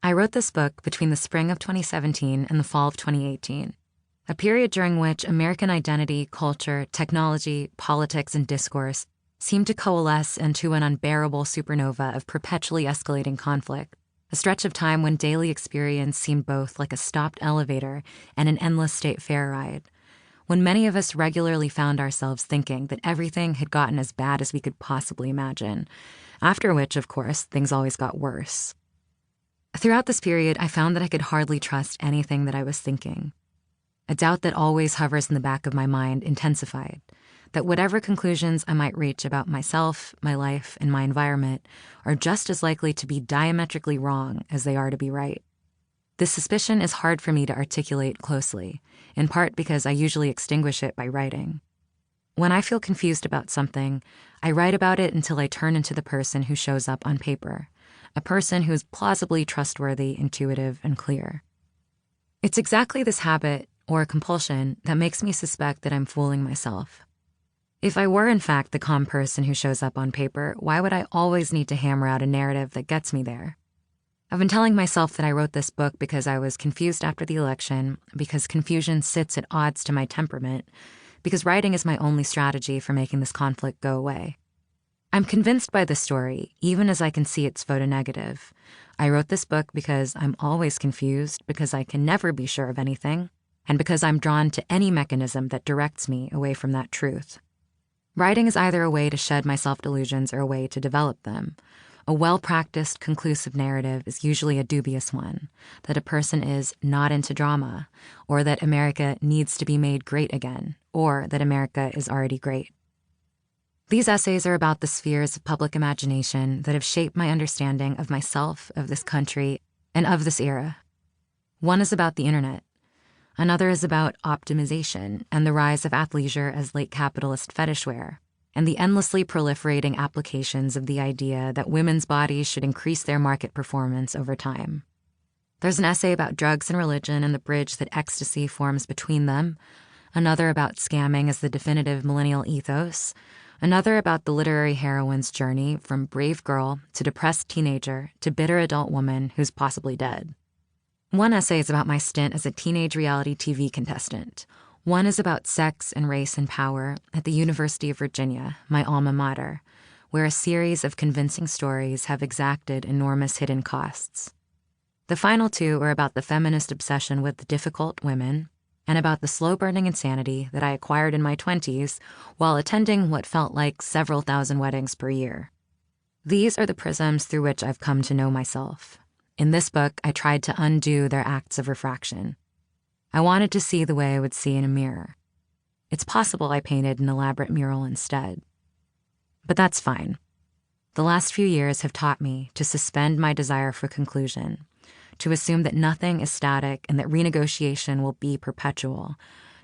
I wrote this book between the spring of 2017 and the fall of 2018, a period during which American identity, culture, technology, politics, and discourse seemed to coalesce into an unbearable supernova of perpetually escalating conflict, a stretch of time when daily experience seemed both like a stopped elevator and an endless state fair ride, when many of us regularly found ourselves thinking that everything had gotten as bad as we could possibly imagine, after which, of course, things always got worse. Throughout this period, I found that I could hardly trust anything that I was thinking. A doubt that always hovers in the back of my mind intensified, that whatever conclusions I might reach about myself, my life, and my environment are just as likely to be diametrically wrong as they are to be right. This suspicion is hard for me to articulate closely, in part because I usually extinguish it by writing. When I feel confused about something, I write about it until I turn into the person who shows up on paper, a person who is plausibly trustworthy, intuitive, and clear. It's exactly this habit, or compulsion, that makes me suspect that I'm fooling myself. If I were, in fact, the calm person who shows up on paper, why would I always need to hammer out a narrative that gets me there? I've been telling myself that I wrote this book because I was confused after the election, because confusion sits at odds to my temperament, because writing is my only strategy for making this conflict go away. I'm convinced by this story, even as I can see its photonegative. I wrote this book because I'm always confused, because I can never be sure of anything, and because I'm drawn to any mechanism that directs me away from that truth. Writing is either a way to shed my self-delusions or a way to develop them. A well-practiced, conclusive narrative is usually a dubious one, that a person is not into drama, or that America needs to be made great again, or that America is already great. These essays are about the spheres of public imagination that have shaped my understanding of myself, of this country, and of this era. One is about the internet. Another is about optimization and the rise of athleisure as late capitalist fetish wear, and the endlessly proliferating applications of the idea that women's bodies should increase their market performance over time. There's an essay about drugs and religion and the bridge that ecstasy forms between them, another about scamming as the definitive millennial ethos, another about the literary heroine's journey from brave girl to depressed teenager to bitter adult woman who's possibly dead. One essay is about my stint as a teenage reality TV contestant. One is about sex and race and power at the University of Virginia, my alma mater, where a series of convincing stories have exacted enormous hidden costs. The final two are about the feminist obsession with difficult women and about the slow-burning insanity that I acquired in my 20s while attending what felt like several thousand weddings per year. These are the prisms through which I've come to know myself. In this book, I tried to undo their acts of refraction. I wanted to see the way I would see in a mirror. It's possible I painted an elaborate mural instead. But that's fine. The last few years have taught me to suspend my desire for conclusion, to assume that nothing is static and that renegotiation will be perpetual,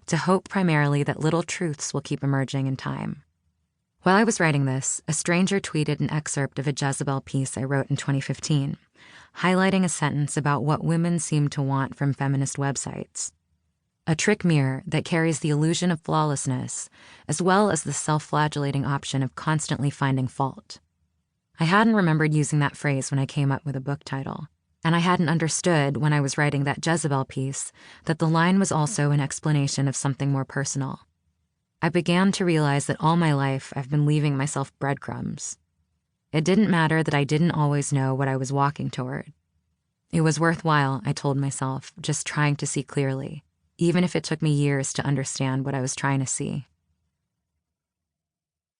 to hope primarily that little truths will keep emerging in time. While I was writing this, a stranger tweeted an excerpt of a Jezebel piece I wrote in 2015, highlighting a sentence about what women seem to want from feminist websites. A trick mirror that carries the illusion of flawlessness, as well as the self-flagellating option of constantly finding fault. I hadn't remembered using that phrase when I came up with a book title, and I hadn't understood when I was writing that Jezebel piece that the line was also an explanation of something more personal. I began to realize that all my life I've been leaving myself breadcrumbs. It didn't matter that I didn't always know what I was walking toward. It was worthwhile, I told myself, just trying to see clearly, even if it took me years to understand what I was trying to see.